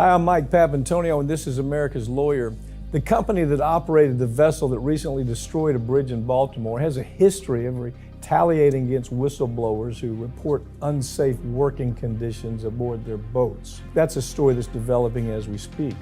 Hi, I'm Mike Papantonio, and this is America's Lawyer. The company that operated the vessel that recently destroyed a bridge in Baltimore has a history of retaliating against whistleblowers who report unsafe working conditions aboard their boats. That's a story that's developing as we speak.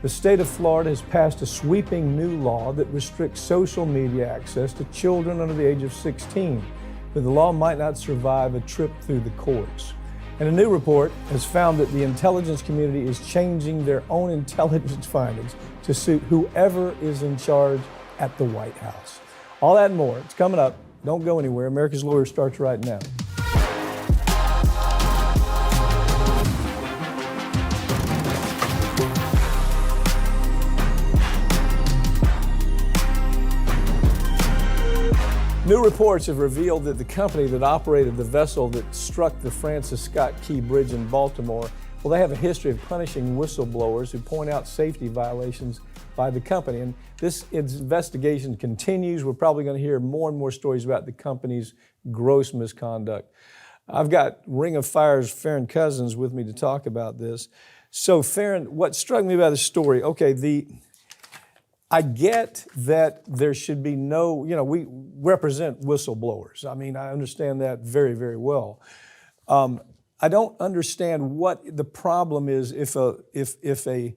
The state of Florida has passed a sweeping new law that restricts social media access to children under the age of 16, but the law might not survive a trip through the courts. And a new report has found that the intelligence community is changing their own intelligence findings to suit whoever is in charge at the White House. All that and more, it's coming up. Don't go anywhere. America's Lawyer starts right now. New reports have revealed that the company that operated the vessel that struck the Francis Scott Key Bridge in Baltimore, well, they have a history of punishing whistleblowers who point out safety violations by the company. And this investigation continues. We're probably going to hear more and more stories about the company's gross misconduct. I've got Ring of Fire's Farron Cousins with me to talk about this. So, Farron, what struck me about the story, I get that there should be no, we represent whistleblowers. I mean, I understand that very, very well. I don't understand what the problem is if an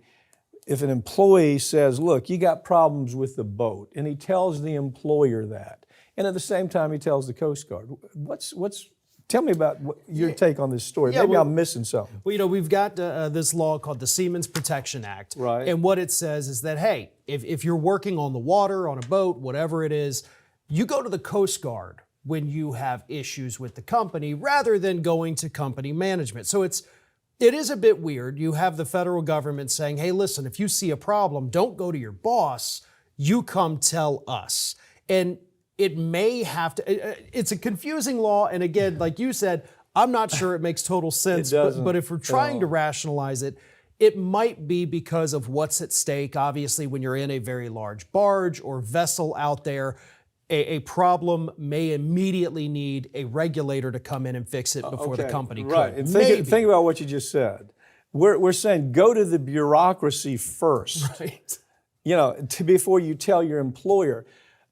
employee says, look, you got problems with the boat, and he tells the employer that, and at the same time he tells the Coast Guard. Tell me about your take on this story. Maybe I'm missing something. Well, we've got this law called the Seamen's Protection Act. Right. And what it says is that, hey, if you're working on the water, on a boat, whatever it is, you go to the Coast Guard when you have issues with the company rather than going to company management. So it is a bit weird. You have the federal government saying, hey, listen, if you see a problem, don't go to your boss, you come tell us. And it may have to, it's a confusing law. And again, like you said, I'm not sure it makes total sense. But if we're trying to rationalize it, it might be because of what's at stake. Obviously, when you're in a very large barge or vessel out there, a problem may immediately need a regulator to come in and fix it before the company could. Right, and think about what you just said. We're saying go to the bureaucracy first, right? Before you tell your employer.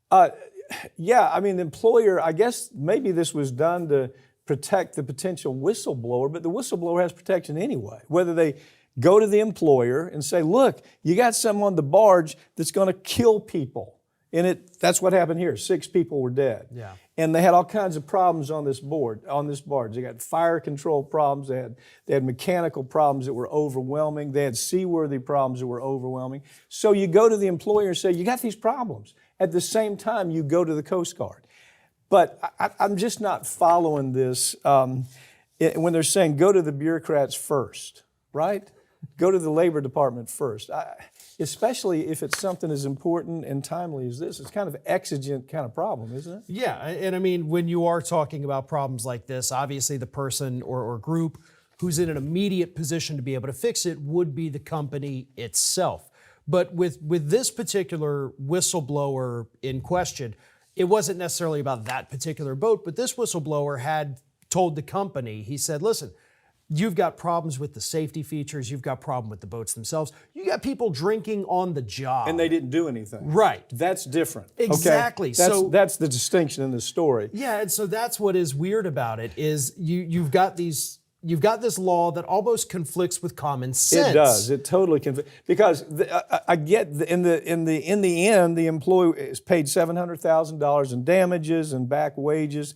The employer, I guess maybe this was done to protect the potential whistleblower, but the whistleblower has protection anyway. Whether they go to the employer and say, look, you got something on the barge that's going to kill people. And that's what happened here. 6 people were dead. Yeah. And they had all kinds of problems on this barge. They got fire control problems. They had mechanical problems that were overwhelming. They had seaworthy problems that were overwhelming. So you go to the employer and say, you got these problems. At the same time, you go to the Coast Guard. But I'm just not following this when they're saying go to the bureaucrats first, right? Go to the Labor Department first. Especially if it's something as important and timely as this. It's kind of exigent kind of problem, isn't it? Yeah, and I mean, when you are talking about problems like this, obviously the person or group who's in an immediate position to be able to fix it would be the company itself. But with this particular whistleblower in question, it wasn't necessarily about that particular boat, but this whistleblower had told the company, he said, listen, you've got problems with the safety features. You've got problem with the boats themselves. You got people drinking on the job. And they didn't do anything. Right. That's different. Exactly. Okay? That's the distinction in this story. Yeah, and so that's what is weird about it is you've got this law that almost conflicts with common sense. It does. It totally conflicts. Because I get in the end, the employee is paid $700,000 in damages and back wages,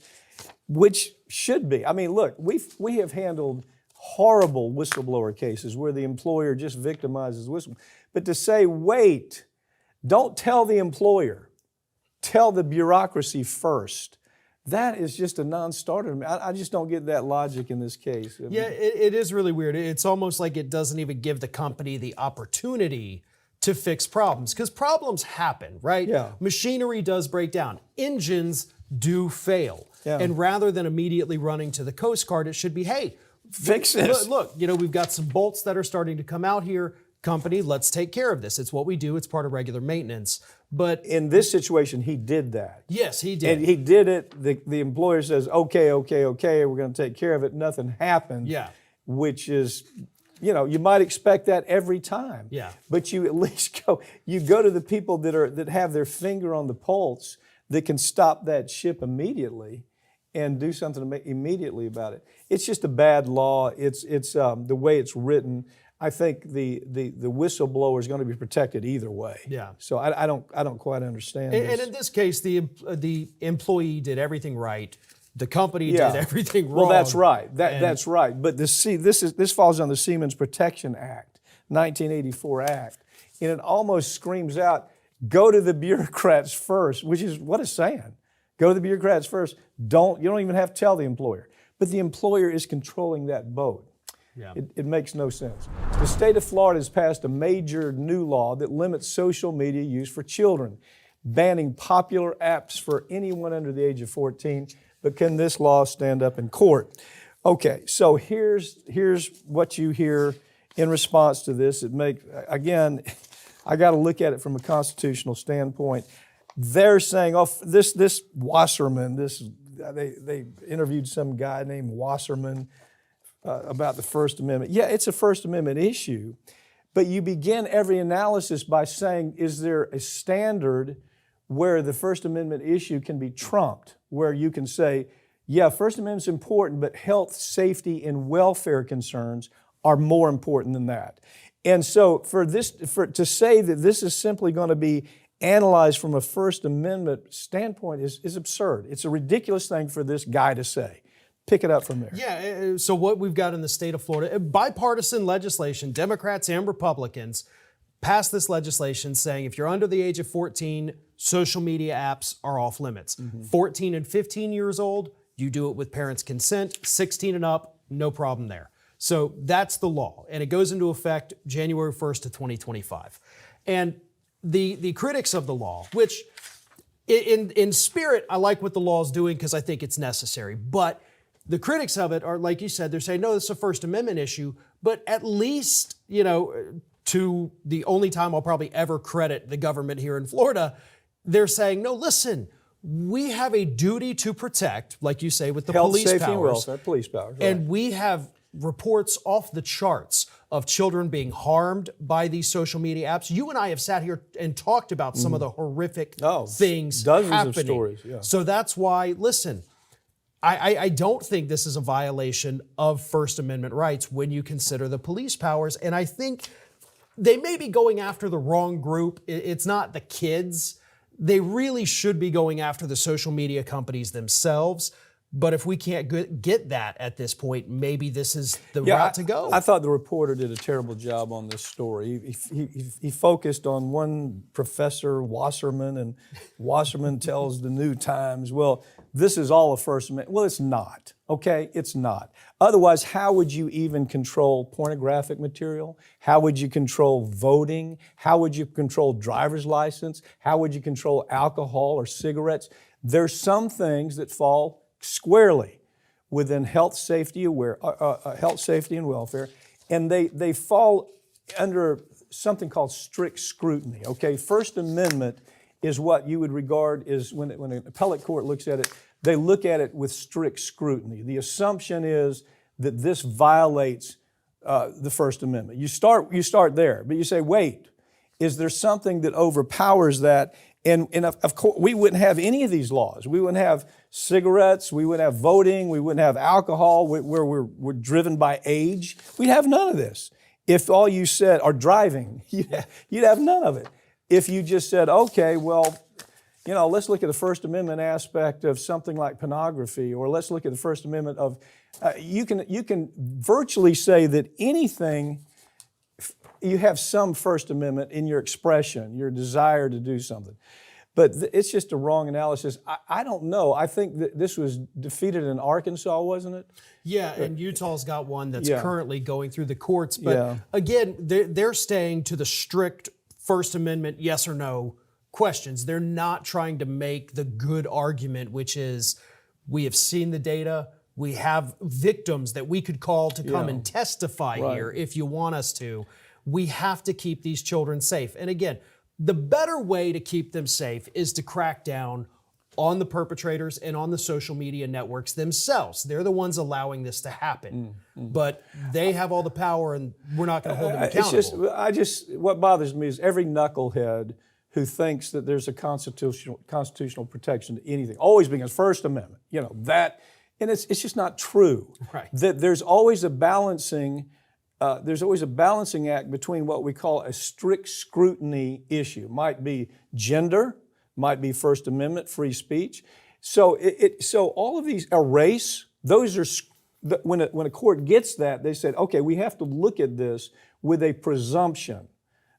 which should be. I mean, look, we have handled horrible whistleblower cases where the employer just victimizes the whistleblower. But to say, wait, don't tell the employer, tell the bureaucracy first, that is just a non-starter. I just don't get that logic in this case. Yeah, it is really weird. It's almost like it doesn't even give the company the opportunity to fix problems, because problems happen, right? Yeah. Machinery does break down. Engines do fail. Yeah. And rather than immediately running to the Coast Guard, it should be, hey, fix this. Look, we've got some bolts that are starting to come out here. Company, let's take care of this. It's what we do. It's part of regular maintenance. But in this situation, he did that. Yes, he did. And he did it. The employer says, okay, we're going to take care of it. Nothing happened. Yeah. Which is you might expect that every time. Yeah. But you at least go to the people that have their finger on the pulse that can stop that ship immediately and do something immediately about it. It's just a bad law. It's the way it's written. I think the whistleblower is going to be protected either way. Yeah. So I don't quite understand this. And in this case, the employee did everything right. The company did everything wrong. Well, that's right. That's right. But this falls on the Seamen's Protection Act, 1984 Act, and it almost screams out, go to the bureaucrats first, which is what it's saying. Go to the bureaucrats first. You don't even have to tell the employer. But the employer is controlling that boat. Yeah. It makes no sense. The state of Florida has passed a major new law that limits social media use for children, banning popular apps for anyone under the age of 14. But can this law stand up in court? Okay, so here's what you hear in response to this. Again, I got to look at it from a constitutional standpoint. They're saying, this Wasserman, they interviewed some guy named Wasserman about the First Amendment. Yeah, it's a First Amendment issue, but you begin every analysis by saying, is there a standard where the First Amendment issue can be trumped, where you can say, yeah, First Amendment's important, but health, safety, and welfare concerns are more important than that. And so to say that this is simply going to be analyzed from a First Amendment standpoint is absurd. It's a ridiculous thing for this guy to say. Pick it up from there. Yeah, so what we've got in the state of Florida, bipartisan legislation, Democrats and Republicans passed this legislation saying if you're under the age of 14, social media apps are off limits. 14 and 15 years old, you do it with parents' consent. 16 and up, no problem there. So that's the law, and it goes into effect January 1st of 2025. And the critics of the law, which in spirit, I like what the law is doing because I think it's necessary, but the critics of it are, like you said, they're saying, no, this is a First Amendment issue, but at least, to the only time I'll probably ever credit the government here in Florida, they're saying, no, listen, we have a duty to protect, like you say, with the health, police safety, powers. and welfare, police powers. Right. And we have reports off the charts of children being harmed by these social media apps. You and I have sat here and talked about some of the horrific things dozens happening. of stories. Yeah. So that's why, listen, I don't think this is a violation of First Amendment rights when you consider the police powers. And I think they may be going after the wrong group. It's not the kids. They really should be going after the social media companies themselves. But if we can't get that at this point, maybe this is the route to go. I thought the reporter did a terrible job on this story. He focused on one professor, Wasserman, and Wasserman tells the New Times, well, this is all a First Amendment. Well, it's not, okay? It's not. Otherwise, how would you even control pornographic material? How would you control voting? How would you control driver's license? How would you control alcohol or cigarettes? There's some things that fall squarely within health, safety, health, safety, and welfare, and they fall under something called strict scrutiny. Okay, First Amendment is what you would regard as when an appellate court looks at it, they look at it with strict scrutiny. The assumption is that this violates the First Amendment. You start there, but you say, wait, is there something that overpowers that? And of course, we wouldn't have any of these laws. We wouldn't have cigarettes. We wouldn't have voting. We wouldn't have alcohol where we're driven by age. We'd have none of this. If all you said, or driving, you'd have none of it. If you just said, okay, well, let's look at the First Amendment aspect of something like pornography, or let's look at the First Amendment of, you can virtually say that anything, you have some First Amendment in your expression, your desire to do something. But it's just a wrong analysis. I don't know. I think that this was defeated in Arkansas, wasn't it? Yeah, and Utah's got one that's currently going through the courts. But again, they're staying to the strict First Amendment yes or no questions. They're not trying to make the good argument, which is we have seen the data. We have victims that we could call to come and testify here if you want us to. We have to keep these children safe. And again, the better way to keep them safe is to crack down on the perpetrators and on the social media networks themselves. They're the ones allowing this to happen. But they have all the power, and we're not going to hold them accountable. What bothers me is every knucklehead who thinks that there's a constitutional protection to anything, always begins First Amendment, that, and it's just not true. Right. That there's always a balancing act between what we call a strict scrutiny issue. Might be gender, might be First Amendment, free speech. So so all of these, a race, those are, when a court gets that, they said, okay, we have to look at this with a presumption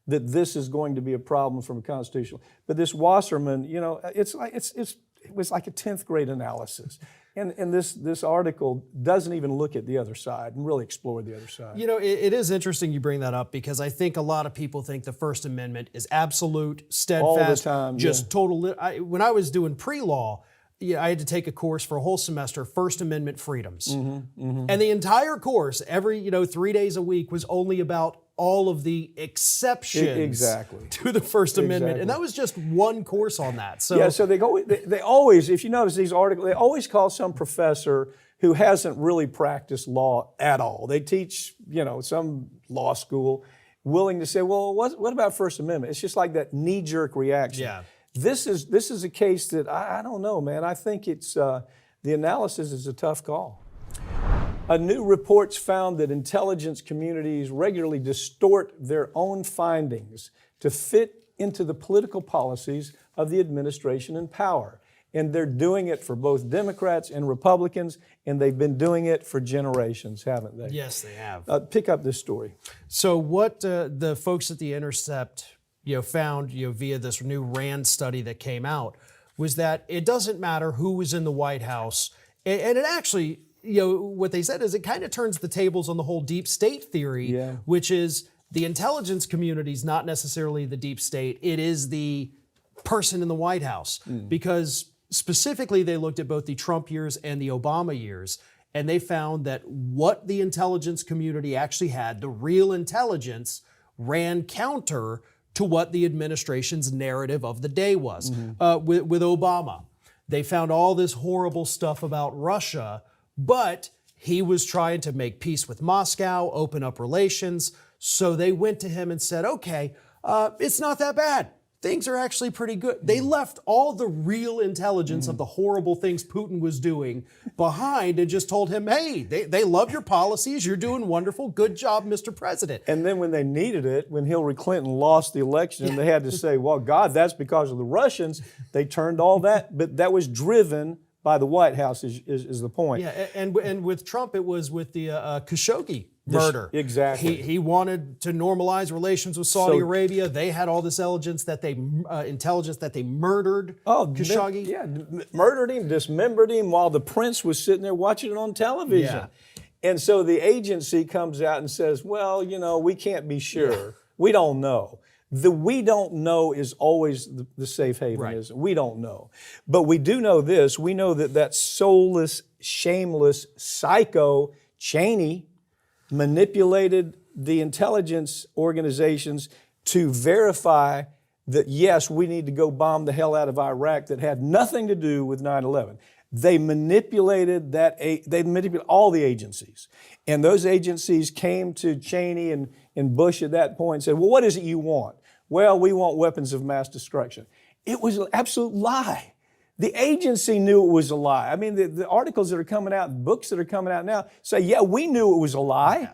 that this is going to be a problem from a constitutional. But this Wasserman, it was like a 10th grade analysis. And this article doesn't even look at the other side and really explore the other side. It is interesting you bring that up, because I think a lot of people think the First Amendment is absolute, steadfast, all the time, just total. When I was doing pre-law, I had to take a course for a whole semester, First Amendment freedoms. And the entire course, every 3 days a week, was only about all of the exceptions to the First Amendment. And that was just one course on that. So so they always, if you notice these articles, they always call some professor who hasn't really practiced law at all. They teach, some law school, willing to say, well, what about First Amendment? It's just like that knee-jerk reaction. Yeah. This is a case that I don't know, man. I think it's the analysis is a tough call. A new report's found that intelligence communities regularly distort their own findings to fit into the political policies of the administration in power. And they're doing it for both Democrats and Republicans, and they've been doing it for generations, haven't they? Yes, they have. Pick up this story. So what the folks at The Intercept found via this new RAND study that came out was that it doesn't matter who was in the White House, and it actually, what they said is it kind of turns the tables on the whole deep state theory, which is the intelligence community is not necessarily the deep state, it is the person in the White House. Because specifically they looked at both the Trump years and the Obama years, and they found that what the intelligence community actually had, the real intelligence, ran counter to what the administration's narrative of the day was. With Obama, they found all this horrible stuff about Russia, but he was trying to make peace with Moscow, open up relations. So they went to him and said, okay, it's not that bad. Things are actually pretty good. They left all the real intelligence of the horrible things Putin was doing behind and just told him, hey, they love your policies. You're doing wonderful. Good job, Mr. President. And then when they needed it, when Hillary Clinton lost the election, and they had to say, well, God, that's because of the Russians, they turned all that. But that was driven by the White House is the point. Yeah, and with Trump, it was with the Khashoggi murder. Exactly. He wanted to normalize relations with Saudi Arabia. They had all this intelligence that they murdered Khashoggi. Murdered him, dismembered him while the prince was sitting there watching it on television. Yeah. And so the agency comes out and says, well, we can't be sure. We don't know. The we don't know is always the safe haven, isn't it? We don't know. But we do know this. We know that soulless, shameless psycho Cheney manipulated the intelligence organizations to verify that, yes, we need to go bomb the hell out of Iraq, that had nothing to do with 9/11. They manipulated they manipulated all the agencies. And those agencies came to Cheney and Bush at that point and said, well, what is it you want? Well, we want weapons of mass destruction. It was an absolute lie. The agency knew it was a lie. I mean, the articles that are coming out, books that are coming out now say, yeah, we knew it was a lie.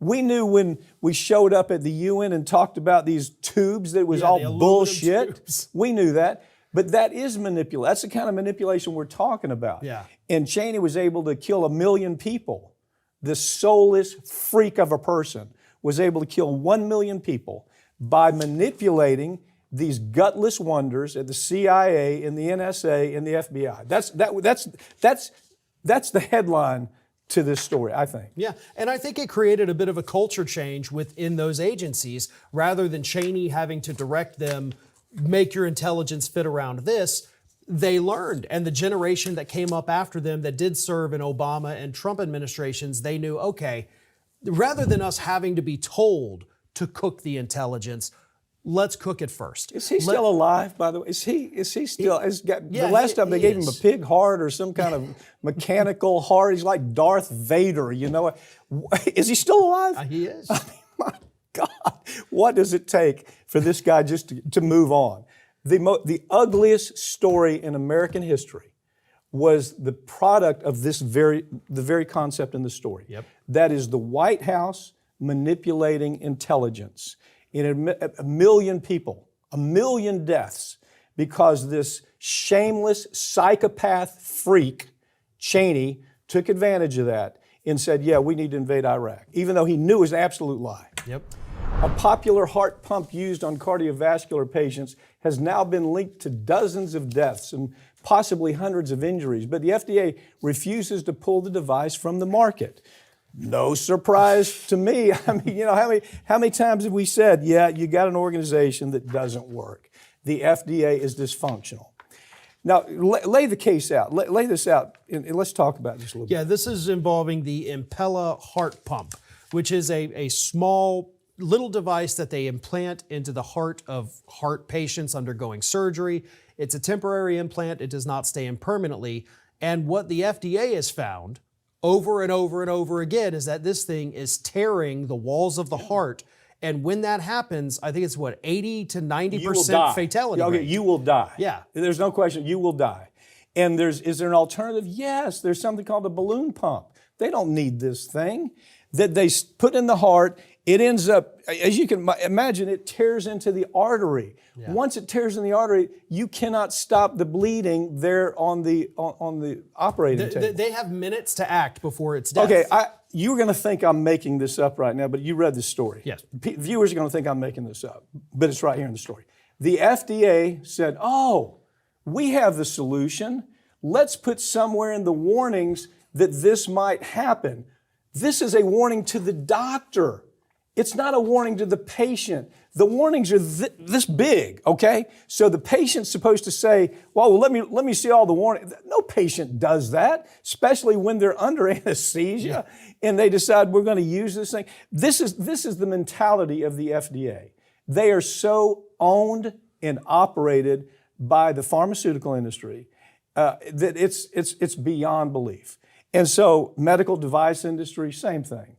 We knew when we showed up at the UN and talked about these tubes that it was all bullshit. Tubes. We knew that. But that is manipulation. That's the kind of manipulation we're talking about. Yeah. And Cheney was able to kill 1 million people. This soulless freak of a person was able to kill 1 million people by manipulating these gutless wonders at the CIA and the NSA and the FBI. That's the headline to this story, I think. Yeah, and I think it created a bit of a culture change within those agencies. Rather than Cheney having to direct them, make your intelligence fit around this, they learned. And the generation that came up after them that did serve in Obama and Trump administrations, they knew, okay, rather than us having to be told to cook the intelligence, let's cook it first. Is he still alive, by the way? Is he still? The last time they he gave him a is. pig heart or some kind of mechanical heart. He's like Darth Vader, you know? Is he still alive? He is. My God, what does it take for this guy just to move on? The ugliest story in American history was the product of the very concept in the story. Yep. That is the White House manipulating intelligence in a million people, a million deaths, because this shameless psychopath freak, Cheney, took advantage of that and said, yeah, we need to invade Iraq, even though he knew it was an absolute lie. Yep. A popular heart pump used on cardiovascular patients has now been linked to dozens of deaths and possibly hundreds of injuries, but the FDA refuses to pull the device from the market. No surprise to me. I mean, you know, how many times have we said, yeah, you got an organization that doesn't work. The FDA is dysfunctional. Now, lay the case out. Lay this out, and let's talk about this a little bit. Yeah, this is involving the Impella heart pump, which is a small little device that they implant into the heart of heart patients undergoing surgery. It's a temporary implant. It does not stay in permanently. And what the FDA has found over and over and over again is that this thing is tearing the walls of the heart. And when that happens, I think it's 80 to 90% fatality Okay, rate. you will die. Yeah. There's no question, you will die. And is there an alternative? Yes, there's something called a balloon pump. They don't need this thing that they put in the heart. It ends up, as you can imagine, it tears into the artery. Yeah. Once it tears in the artery, you cannot stop the bleeding there on the operating table. They have minutes to act before it's death. Okay, you're going to think I'm making this up right now, but you read the story. Yes. Viewers are going to think I'm making this up, but it's right here in the story. The FDA said, oh, we have the solution. Let's put somewhere in the warnings that this might happen. This is a warning to the doctor. It's not a warning to the patient. The warnings are this big, okay? So the patient's supposed to say, well, let me see all the warnings. No patient does that, especially when they're under anesthesia and they decide we're going to use this thing. This is the mentality of the FDA. They are so owned and operated by the pharmaceutical industry that it's beyond belief. And so medical device industry, same thing.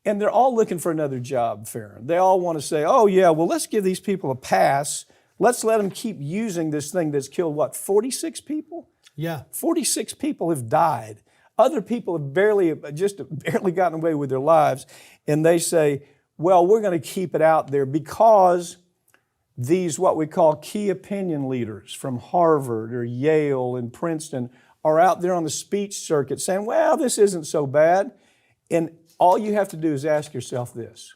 And they're all looking for another job, Farron. They all want to say, oh, yeah, well, let's give these people a pass. Let's let them keep using this thing that's killed, 46 people? Yeah. 46 people have died. Other people have barely gotten away with their lives. And they say, well, we're going to keep it out there because these, what we call key opinion leaders from Harvard or Yale and Princeton are out there on the speech circuit saying, well, this isn't so bad. And all you have to do is ask yourself this.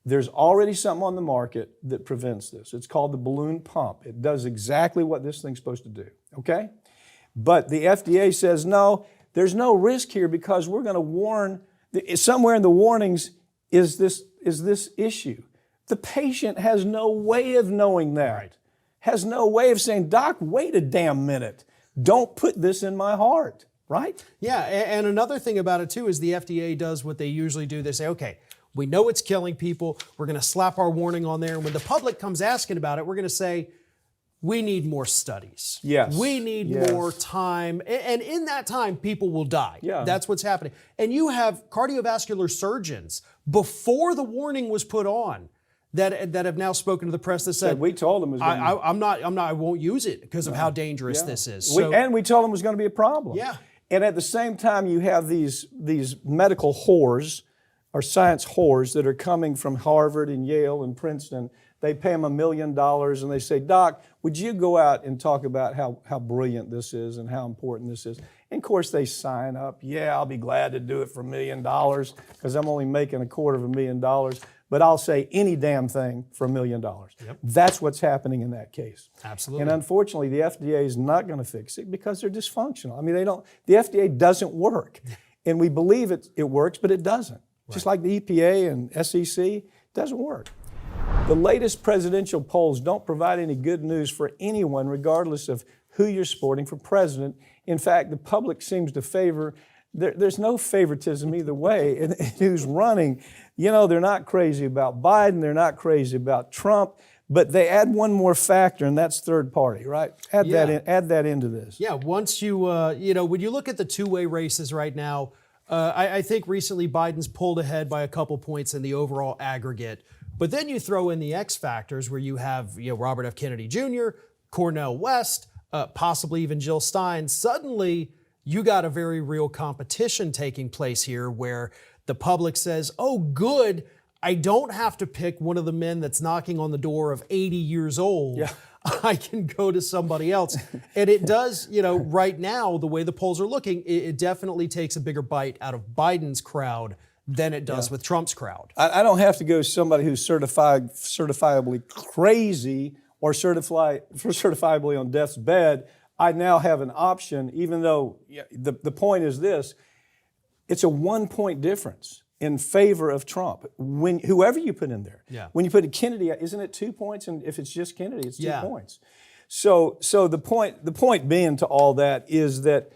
There's already something on the market that prevents this. It's called the balloon pump. It does exactly what this thing's supposed to do, okay? But the FDA says, no, there's no risk here because we're going to warn, somewhere in the warnings is this issue. The patient has no way of knowing that. Right. Has no way of saying, doc, wait a damn minute. Don't put this in my heart. Right? Yeah, and another thing about it too is the FDA does what they usually do. They say, okay, we know it's killing people. We're going to slap our warning on there. And when the public comes asking about it, we're going to say, we need more studies. Yes. We need more time. And in that time, people will die. Yeah. That's what's happening. And you have cardiovascular surgeons before the warning was put on that have now spoken to the press that said, we told them it was I won't use it because of how dangerous this is. And we told them it was going to be a problem. Yeah. And at the same time, you have these medical whores or science whores that are coming from Harvard and Yale and Princeton. They pay them $1 million and they say, Doc, would you go out and talk about how brilliant this is and how important this is? And of course, they sign up. Yeah, I'll be glad to do it for $1 million because I'm only making $250,000. But I'll say any damn thing for $1 million. Yep. That's what's happening in that case. Absolutely. And unfortunately, the FDA is not going to fix it because they're dysfunctional. I mean, the FDA doesn't work. And we believe it works, but it doesn't. Right. Just like the EPA and SEC, it doesn't work. The latest presidential polls don't provide any good news for anyone, regardless of who you're supporting for president. In fact, the public seems to favor there's no favoritism either way in who's running. You know, they're not crazy about Biden. They're not crazy about Trump. But they add one more factor, and that's third party, right? Add that into this. Yeah, once you, when you look at the two-way races right now, I think recently Biden's pulled ahead by a couple points in the overall aggregate. But then you throw in the X factors where you have Robert F. Kennedy Jr., Cornel West, possibly even Jill Stein. Suddenly, you got a very real competition taking place here where the public says, oh, good, I don't have to pick one of the men that's knocking on the door of 80 years old. Yeah. I can go to somebody else. And it does, right now, the way the polls are looking, it definitely takes a bigger bite out of Biden's crowd than it does with Trump's crowd. I don't have to go to somebody who's certifiably crazy or certifiably on death's bed. I now have an option, even though the point is this, it's a 1 point difference in favor of Trump. When whoever you put in there, when you put Kennedy, isn't it 2 points? And if it's just Kennedy, it's 2 points. So the point being to all that is that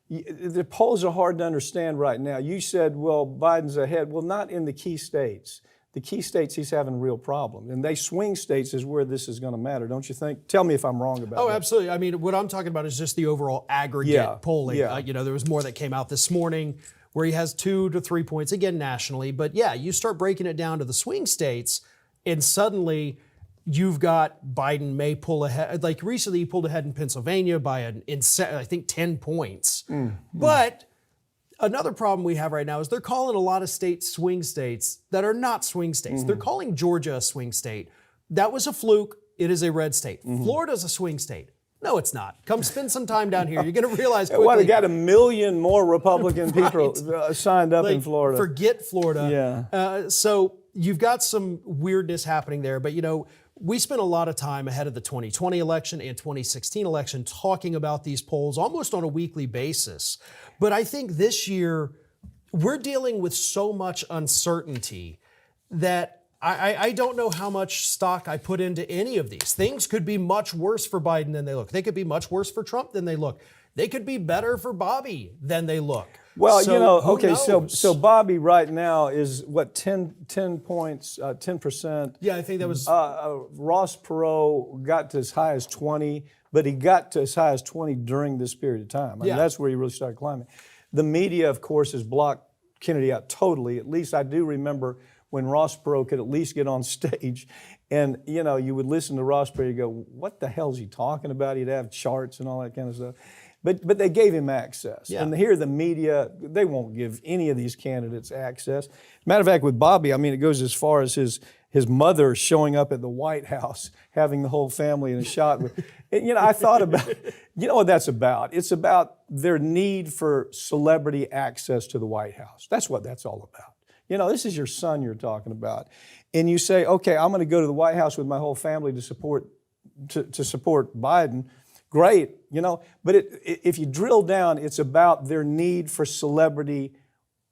the polls are hard to understand right now. You said, well, Biden's ahead. Well, not in the key states. The key states, he's having a real problem. And swing states is where this is going to matter, don't you think? Tell me if I'm wrong about that. Oh, absolutely. I mean, what I'm talking about is just the overall aggregate polling. There was more that came out this morning where he has 2 to 3 points, again, nationally. But you start breaking it down to the swing states, and suddenly you've got Biden may pull ahead. Like recently, he pulled ahead in Pennsylvania by I think 10 points. But another problem we have right now is they're calling a lot of states swing states that are not swing states. They're calling Georgia a swing state. That was a fluke. It is a red state. Florida's a swing state. No, it's not. Come spend some time down here. You're going to realize quickly. Well, they got 1 million more Republican people signed up in Florida. Forget Florida. So you've got some weirdness happening there. But, we spent a lot of time ahead of the 2020 election and 2016 election talking about these polls almost on a weekly basis. But I think this year we're dealing with so much uncertainty that I don't know how much stock I put into any of these. Things could be much worse for Biden than they look. They could be much worse for Trump than they look. They could be better for Bobby than they look. Well, so Bobby right now is what, 10 points, 10%. Yeah, I think that was. Ross Perot got to as high as 20, but he got to as high as 20 during this period of time. I mean, that's where he really started climbing. The media, of course, has blocked Kennedy out totally. At least I do remember when Ross Perot could at least get on stage and, you would listen to Ross Perot, you go, what the hell is he talking about? He'd have charts and all that kind of stuff. But they gave him access. And here the media, they won't give any of these candidates access. Matter of fact, with Bobby, I mean, it goes as far as his mother showing up at the White House, having the whole family in a shot with. I thought about, what that's about? It's about their need for celebrity access to the White House. That's what that's all about. This is your son you're talking about. And you say, okay, I'm going to go to the White House with my whole family to support Biden. Great, but if you drill down, it's about their need for celebrity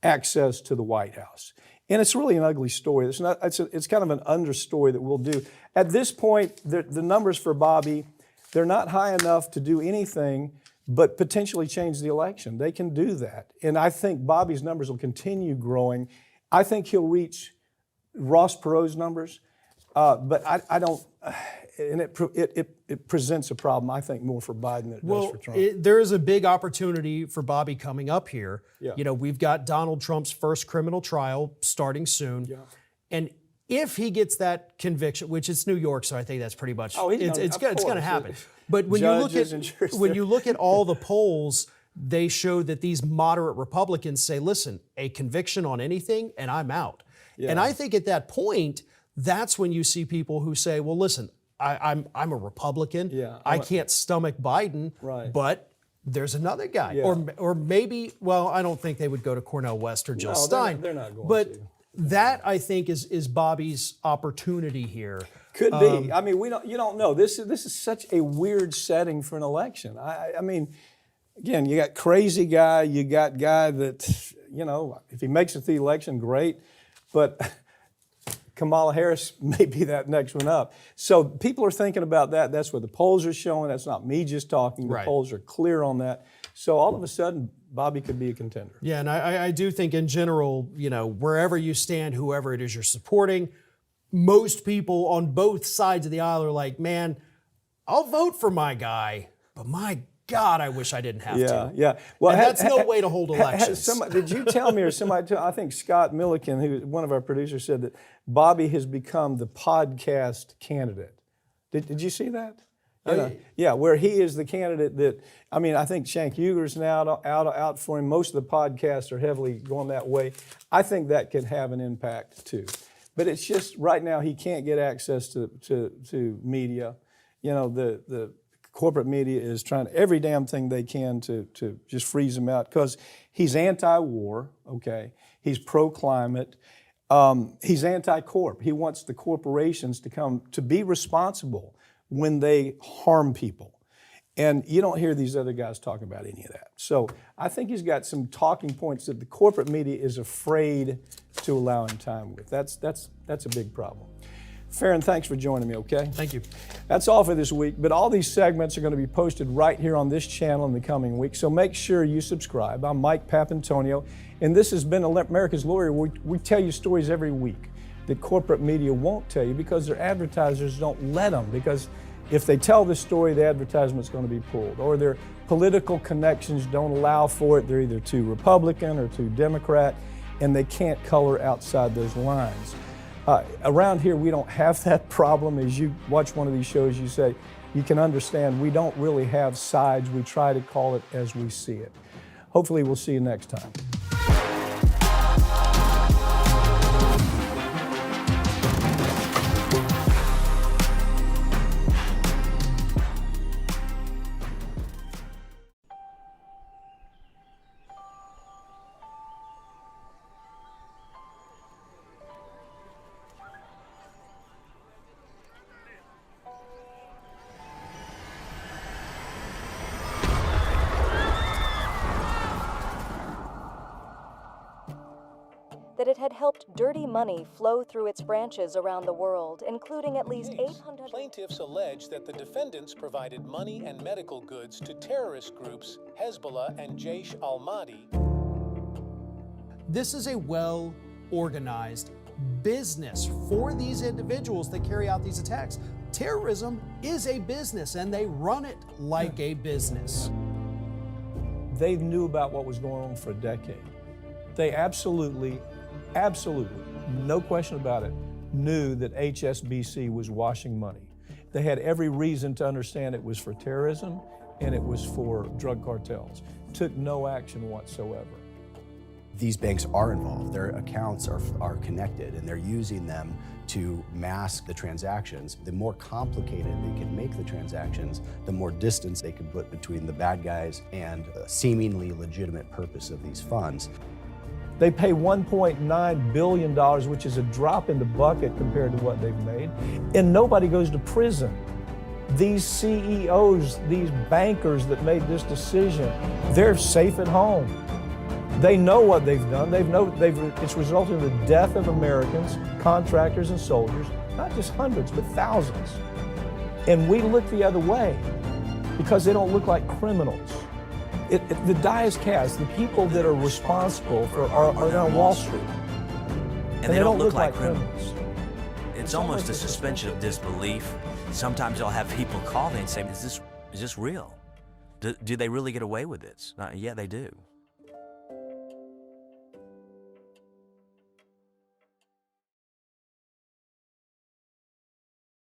access to the White House. And it's really an ugly story. It's kind of an understory that we'll do. At this point, the numbers for Bobby, they're not high enough to do anything but potentially change the election. They can do that. And I think Bobby's numbers will continue growing. I think he'll reach Ross Perot's numbers, but I don't. And it presents a problem, I think, more for Biden than it does for Trump. There is a big opportunity for Bobby coming up here. We've got Donald Trump's first criminal trial starting soon. And if he gets that conviction, which it's New York, so I think that's pretty much, it's going to happen. But when you look at all the polls, they show that these moderate Republicans say, listen, a conviction on anything and I'm out. And I think at that point, that's when you see people who say, well, listen, I'm a Republican. I can't stomach Biden, but there's another guy. Or maybe, well, I don't think they would go to Cornel West or Jill Stein. They're not going but to. That, I think, is Bobby's opportunity here. Could be. I mean, you don't know. This is such a weird setting for an election. I mean, again, you got crazy guy, you got guy that, if he makes it to the election, great. But Kamala Harris may be that next one up. So people are thinking about that. That's what the polls are showing. That's not me just talking. The polls are clear on that. So all of a sudden, Bobby could be a contender. Yeah, and I do think in general, wherever you stand, whoever it is you're supporting, most people on both sides of the aisle are like, man, I'll vote for my guy, but my God, I wish I didn't have to. Yeah. Well, And that's no way to hold elections. Did you tell me, or somebody? I think Scott Milliken, who one of our producers, said that Bobby has become the podcast candidate. Did you see that? Yeah, where he is the candidate that, I mean, I think Shank Uger's now out for him. Most of the podcasts are heavily going that way. I think that could have an impact too. But it's just right now he can't get access to media. You know, the corporate media is trying every damn thing they can to just freeze him out because he's anti-war, okay? He's pro-climate. He's anti-corp. He wants the corporations to come to be responsible when they harm people. And you don't hear these other guys talking about any of that. So I think he's got some talking points that the corporate media is afraid to allow him time with. That's a big problem. Farron, thanks for joining me, okay? Thank you. That's all for this week, but all these segments are going to be posted right here on this channel in the coming week, so make sure you subscribe. I'm Mike Papantonio, and this has been America's Lawyer. We tell you stories every week that corporate media won't tell you because their advertisers don't let them, because if they tell this story, the advertisement's going to be pulled, or their political connections don't allow for it. They're either too Republican or too Democrat, and they can't color outside those lines. Around here, we don't have that problem. As you watch one of these shows, you say, you can understand we don't really have sides. We try to call it as we see it. Hopefully, we'll see you next time. That it had helped dirty money flow through its branches around the world, including at least 800... Plaintiffs allege that the defendants provided money and medical goods to terrorist groups Hezbollah and Jaish al-Mahdi. This is a well-organized business for these individuals that carry out these attacks. Terrorism is a business, and they run it like a business. They knew about what was going on for a decade. They absolutely, no question about it, knew that HSBC was washing money. They had every reason to understand it was for terrorism and it was for drug cartels. Took no action whatsoever. These banks are involved. Their accounts are connected, and they're using them to mask the transactions. The more complicated they can make the transactions, the more distance they can put between the bad guys and a seemingly legitimate purpose of these funds. They pay $1.9 billion, which is a drop in the bucket compared to what they've made, and nobody goes to prison. These CEOs, these bankers that made this decision, they're safe at home. They know what they've done. It's resulted in the death of Americans, contractors and soldiers, not just hundreds, but thousands. And we look the other way because they don't look like criminals. The die is cast. The people that are responsible are on Wall Street. And they don't look like criminals. It's almost a suspension of disbelief. Sometimes I'll have people call me and say, is this real? Do they really get away with this? Yeah, they do.